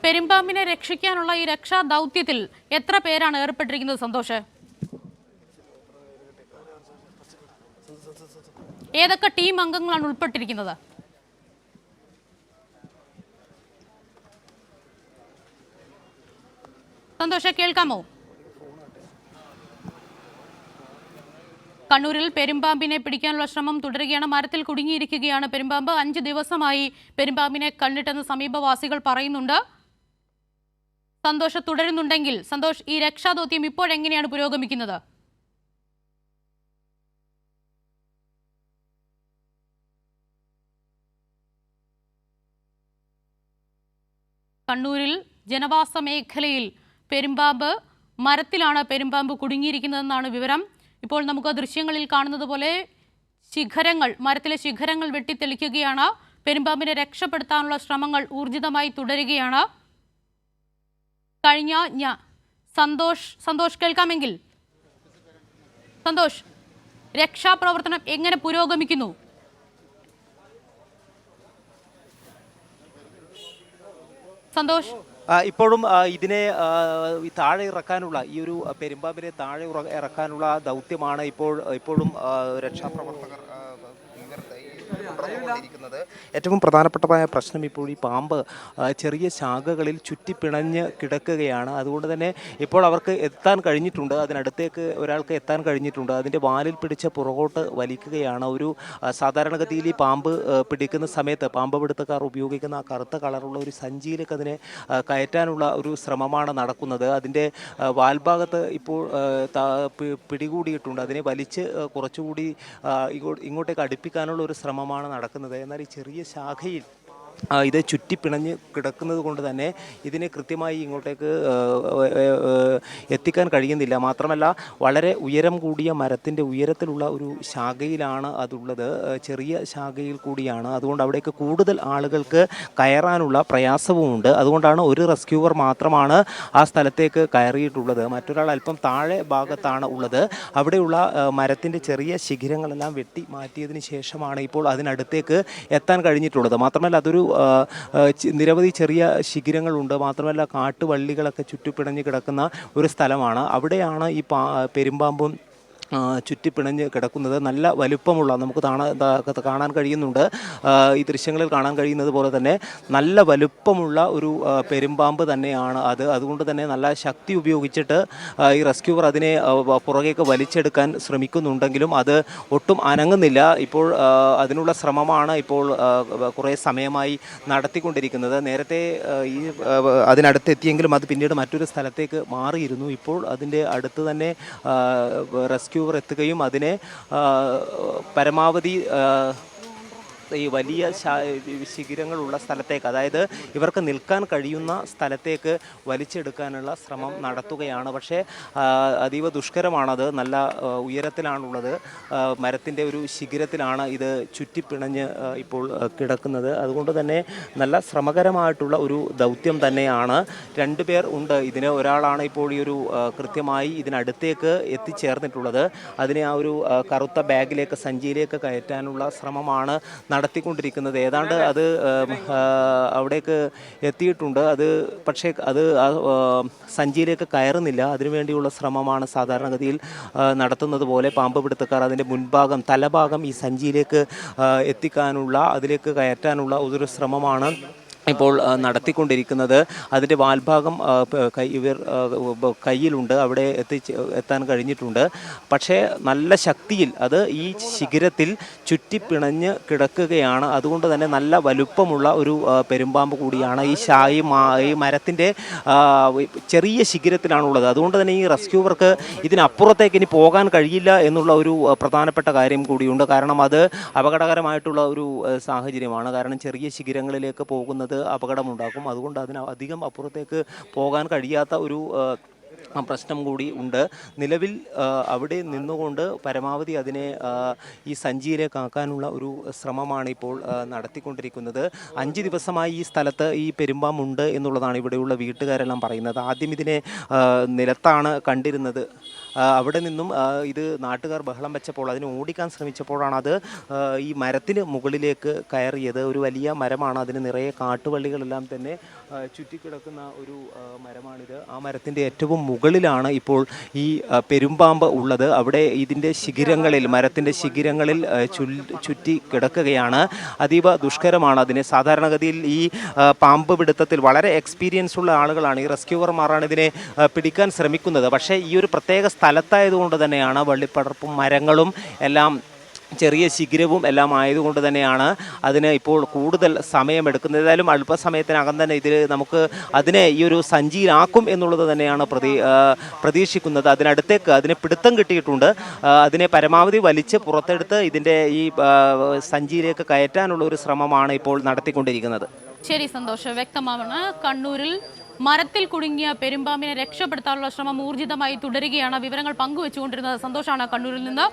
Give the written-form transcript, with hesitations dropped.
പെരുമ്പാമ്പിനെ രക്ഷിക്കാനുള്ള ഈ രക്ഷാ ദൗത്യത്തിൽ എത്ര പേരാണ് ഏർപ്പെട്ടിരിക്കുന്നത് സന്തോഷ്? ഏതൊക്കെ ടീം അംഗങ്ങളാണ് ഉൾപ്പെട്ടിരിക്കുന്നത്? സന്തോഷ് കേൾക്കാമോ? കണ്ണൂരിൽ പെരുമ്പാമ്പിനെ പിടിക്കാനുള്ള ശ്രമം തുടരുകയാണ്. മരത്തിൽ കുടുങ്ങിയിരിക്കുകയാണ് പെരുമ്പാമ്പ്. 5 ദിവസമായി പെരുമ്പാമ്പിനെ കണ്ടിട്ടെന്ന് സമീപവാസികൾ പറയുന്നുണ്ട്. സന്തോഷ് തുടരുന്നുണ്ടെങ്കിൽ സന്തോഷ്, ഈ രക്ഷാദൗത്യം ഇപ്പോഴെങ്ങനെയാണ് പുരോഗമിക്കുന്നത്? കണ്ണൂരിൽ ജനവാസ മേഖലയിൽ മരത്തിലാണ് പെരുമ്പാമ്പ് കുടുങ്ങിയിരിക്കുന്നതെന്നാണ് വിവരം. ഇപ്പോൾ നമുക്ക് ദൃശ്യങ്ങളിൽ കാണുന്നത് പോലെ മരത്തിലെ ശിഖരങ്ങൾ വെട്ടിത്തെളിക്കുകയാണ്. പെരുമ്പാമ്പിനെ രക്ഷപ്പെടുത്താനുള്ള ശ്രമങ്ങൾ ഊർജിതമായി തുടരുകയാണ്. സന്തോഷ് കേൾക്കാമെങ്കിൽ സന്തോഷ്, രക്ഷാപ്രവർത്തനം എങ്ങനെ പുരോഗമിക്കുന്നു? സന്തോഷ്, ഇപ്പോഴും ഇതിനെ താഴെ ഇറക്കാനുള്ള ഈ ഒരു പെരുമ്പാമ്പിനെ താഴെ ഇറക്കാനുള്ള ദൗത്യമാണ് ഇപ്പോഴും രക്ഷാപ്രവർത്തകർ തുടർന്നുകൊണ്ടിരിക്കുന്നത്. ഏറ്റവും പ്രധാനപ്പെട്ട പ്രശ്നം ഇപ്പോൾ ഈ പാമ്പ് ചെറിയ ശാഖകളിൽ ചുറ്റിപ്പിണഞ്ഞ് കിടക്കുകയാണ്. അതുകൊണ്ട് തന്നെ ഇപ്പോൾ അവർക്ക് എത്താൻ കഴിഞ്ഞിട്ടുണ്ട്, അതിനടുത്തേക്ക് ഒരാൾക്ക് എത്താൻ കഴിഞ്ഞിട്ടുണ്ട്. അതിൻ്റെ വാലിൽ പിടിച്ച് പുറകോട്ട് വലിക്കുകയാണ്. ഒരു സാധാരണഗതിയിൽ ഈ പാമ്പ് പിടിക്കുന്ന സമയത്ത് പാമ്പ് പിടുത്തക്കാർ ഉപയോഗിക്കുന്ന ആ കറുത്ത കളറുള്ള ഒരു സഞ്ചിയിലേക്ക് അതിനെ കയറ്റാനുള്ള ഒരു ശ്രമമാണ് നടക്കുന്നത്. അതിൻ്റെ വാൽഭാഗത്ത് ഇപ്പോൾ പിടികൂടിയിട്ടുണ്ട്. അതിനെ വലിച്ച് കുറച്ചുകൂടി ഇങ്ങോട്ടേക്ക് അടുപ്പിക്കാനുള്ള ഒരു ശ്രമമാണ് നടക്കുന്നത്. എന്നാൽ ഈ ചെറിയ ശാഖയിൽ ഇത് ചുറ്റിപ്പിണഞ്ഞ് കിടക്കുന്നത് കൊണ്ട് തന്നെ ഇതിനെ കൃത്യമായി ഇങ്ങോട്ടേക്ക് എത്തിക്കാൻ കഴിയുന്നില്ല. മാത്രമല്ല വളരെ ഉയരം കൂടിയ മരത്തിൻ്റെ ഉയരത്തിലുള്ള ഒരു ശാഖയിലാണ് അതുള്ളത്, ചെറിയ ശാഖയിൽ കൂടിയാണ്. അതുകൊണ്ട് അവിടേക്ക് കൂടുതൽ ആളുകൾക്ക് കയറാനുള്ള പ്രയാസവുമുണ്ട്. അതുകൊണ്ടാണ് ഒരു റെസ്ക്യൂവർ മാത്രമാണ് ആ സ്ഥലത്തേക്ക് കയറിയിട്ടുള്ളത്. മറ്റൊരാൾ അല്പം താഴെ ഭാഗത്താണ് ഉള്ളത്. അവിടെയുള്ള മരത്തിൻ്റെ ചെറിയ ശിഖരങ്ങളെല്ലാം വെട്ടി മാറ്റിയതിന് ശേഷമാണ് ഇപ്പോൾ അതിനടുത്തേക്ക് എത്താൻ കഴിഞ്ഞിട്ടുള്ളത്. മാത്രമല്ല അതൊരു നിരവധി ചെറിയ ശിഖരങ്ങളുണ്ട്. മാത്രമല്ല കാട്ടുവള്ളികളൊക്കെ ചുറ്റിപ്പിണഞ്ഞ് കിടക്കുന്ന ഒരു സ്ഥലമാണ്. അവിടെയാണ് ഈ പെരുമ്പാമ്പും ചുറ്റിപ്പിണഞ്ഞ് കിടക്കുന്നത്. നല്ല വലുപ്പമുള്ള, നമുക്ക് കാണാൻ കഴിയുന്നുണ്ട്, ഈ ദൃശ്യങ്ങളിൽ കാണാൻ കഴിയുന്നത് പോലെ തന്നെ നല്ല വലുപ്പമുള്ള ഒരു പെരുമ്പാമ്പ് തന്നെയാണ് അത്. അതുകൊണ്ട് തന്നെ നല്ല ശക്തി ഉപയോഗിച്ചിട്ട് ഈ റെസ്ക്യൂവർ അതിനെ പുറകേക്ക് വലിച്ചെടുക്കാൻ ശ്രമിക്കുന്നുണ്ടെങ്കിലും അത് ഒട്ടും അനങ്ങുന്നില്ല. ഇപ്പോൾ അതിനുള്ള ശ്രമമാണ് ഇപ്പോൾ കുറേ സമയമായി നടത്തിക്കൊണ്ടിരിക്കുന്നത്. നേരത്തെ ഈ അതിനടുത്ത് എത്തിയെങ്കിലും അത് പിന്നീട് മറ്റൊരു സ്ഥലത്തേക്ക് മാറിയിരുന്നു. ഇപ്പോൾ അതിൻ്റെ അടുത്ത് തന്നെ റെസ്ക്യൂവർ എത്തുകയും അതിനെ പരമാവധി ഈ വലിയ ശിഖരങ്ങളുള്ള സ്ഥലത്തേക്ക്, അതായത് ഇവർക്ക് നിൽക്കാൻ കഴിയുന്ന സ്ഥലത്തേക്ക് വലിച്ചെടുക്കാനുള്ള ശ്രമം നടത്തുകയാണ്. പക്ഷേ അതീവ ദുഷ്കരമാണത്. നല്ല ഉയരത്തിലാണുള്ളത്, മരത്തിൻ്റെ ഒരു ശിഖരത്തിലാണ് ഇത് ചുറ്റിപ്പിണഞ്ഞ് ഇപ്പോൾ കിടക്കുന്നത്. അതുകൊണ്ട് തന്നെ നല്ല ശ്രമകരമായിട്ടുള്ള ഒരു ദൗത്യം തന്നെയാണ്. 2 പേർ ഉണ്ട് ഇതിന്. ഒരാളാണ് ഇപ്പോൾ ഈ ഒരു കൃത്യമായി ഇതിനടുത്തേക്ക് എത്തിച്ചേർന്നിട്ടുള്ളത്. അതിനെ ആ ഒരു കറുത്ത ബാഗിലേക്ക്, സഞ്ചിയിലേക്ക് കയറ്റാനുള്ള ശ്രമമാണ് നടത്തിക്കൊണ്ടിരിക്കുന്നത്. ഏതാണ്ട് അത് അവിടേക്ക് എത്തിയിട്ടുണ്ട്. പക്ഷേ അത് സഞ്ചിയിലേക്ക് കയറുന്നില്ല. അതിനുവേണ്ടിയുള്ള ശ്രമമാണ് സാധാരണഗതിയിൽ നടത്തുന്നത് പോലെ പാമ്പ് പിടുത്തക്കാർ അതിൻ്റെ മുൻഭാഗം, തലഭാഗം ഈ സഞ്ചിയിലേക്ക് അതിലേക്ക് കയറ്റാനുള്ള ഒരു ശ്രമമാണ് ഇപ്പോൾ നടത്തിക്കൊണ്ടിരിക്കുന്നത്. അതിൻ്റെ വാൽഭാഗം കയ്യിലുണ്ട്, അവിടെ എത്താൻ കഴിഞ്ഞിട്ടുണ്ട്. പക്ഷേ നല്ല ശക്തിയിൽ അത് ഈ ശിഖരത്തിൽ ചുറ്റിപ്പിണഞ്ഞ് കിടക്കുകയാണ്. അതുകൊണ്ട് തന്നെ നല്ല വലുപ്പമുള്ള ഒരു പെരുമ്പാമ്പ് കൂടിയാണ്. ഈ മരത്തിൻ്റെ ചെറിയ ശിഖരത്തിലാണുള്ളത്. അതുകൊണ്ട് തന്നെ ഈ റെസ്ക്യൂവർക്ക് ഇതിനപ്പുറത്തേക്ക് ഇനി പോകാൻ കഴിയില്ല എന്നുള്ള ഒരു പ്രധാനപ്പെട്ട കാര്യം കൂടിയുണ്ട്. കാരണം അത് അപകടകരമായിട്ടുള്ള ഒരു സാഹചര്യമാണ്. കാരണം ചെറിയ ശിഖരങ്ങളിലേക്ക് പോകുന്നത് അപകടമുണ്ടാക്കും. അതുകൊണ്ട് അതിന് അധികം അപ്പുറത്തേക്ക് പോകാൻ കഴിയാത്ത ഒരു പ്രശ്നം കൂടി ഉണ്ട്. നിലവിൽ അവിടെ നിന്നുകൊണ്ട് പരമാവധി അതിനെ ഈ സഞ്ചിയിലേക്ക് ആക്കാനുള്ള ഒരു ശ്രമമാണ് ഇപ്പോൾ നടത്തിക്കൊണ്ടിരിക്കുന്നത്. 5 ദിവസമായി ഈ സ്ഥലത്ത് ഈ പെരുമ്പാമ്പുണ്ട് എന്നുള്ളതാണ് ഇവിടെയുള്ള വീട്ടുകാരെല്ലാം പറയുന്നത്. ആദ്യം ഇതിനെ നിലത്താണ് കണ്ടിരുന്നത്. അവിടെ നിന്നും ഇത് നാട്ടുകാർ ബഹളം വെച്ചപ്പോൾ അതിനെ ഓടിക്കാൻ ശ്രമിച്ചപ്പോഴാണ് അത് ഈ മരത്തിന് മുകളിലേക്ക് കയറിയത്. ഒരു വലിയ മരമാണ്, അതിന് നിറയെ കാട്ടുവള്ളികളെല്ലാം തന്നെ ചുറ്റിക്കിടക്കുന്ന ഒരു മരമാണിത്. ആ മരത്തിൻ്റെ ഏറ്റവും മുകളിലാണ് ഇപ്പോൾ ഈ പെരുമ്പാമ്പ് ഉള്ളത്. അവിടെ ഇതിൻ്റെ ശിഖിരങ്ങളിൽ, മരത്തിൻ്റെ ശിഖിരങ്ങളിൽ ചുറ്റി കിടക്കുകയാണ്. അതീവ ദുഷ്കരമാണ് അതിനെ. സാധാരണഗതിയിൽ ഈ പാമ്പ് പിടുത്തത്തിൽ വളരെ എക്സ്പീരിയൻസ് ഉള്ള ആളുകളാണ്, ഈ റെസ്ക്യൂവർമാരാണ് ഇതിനെ പിടിക്കാൻ ശ്രമിക്കുന്നത്. പക്ഷേ ഈ ഒരു പ്രത്യേക സ്ഥലത്തായതുകൊണ്ട് തന്നെയാണ് വള്ളിപ്പടർപ്പും മരങ്ങളും എല്ലാം ചെറിയ ശിഖിരവും എല്ലാം ആയതുകൊണ്ട് തന്നെയാണ് അതിന് ഇപ്പോൾ കൂടുതൽ സമയമെടുക്കുന്നത്. ഏതായാലും അല്പസമയത്തിനകം തന്നെ ഇതിൽ നമുക്ക് അതിനെ ഈ ഒരു സഞ്ചിയിലാക്കും എന്നുള്ളത് തന്നെയാണ് പ്രതീക്ഷിക്കുന്നത്. അതിനെ പിടുത്തം കിട്ടിയിട്ടുണ്ട്. അതിനെ പരമാവധി വലിച്ച് പുറത്തെടുത്ത് ഇതിൻ്റെ ഈ സഞ്ചിയിലേക്ക് കയറ്റാനുള്ള ഒരു ശ്രമമാണ് ഇപ്പോൾ നടത്തിക്കൊണ്ടിരിക്കുന്നത്. ശരി സന്തോഷ്, വ്യക്തമാണ്. കണ്ണൂരിൽ മരത്തിൽ കുടുങ്ങിയ പെരുമ്പാമ്പിനെ രക്ഷപ്പെടുത്താനുള്ള ശ്രമം ഊർജിതമായി തുടരുകയാണ്. വിവരങ്ങൾ പങ്കുവെച്ചുകൊണ്ടിരുന്നത് സന്തോഷാണ് കണ്ണൂരിൽ നിന്ന്.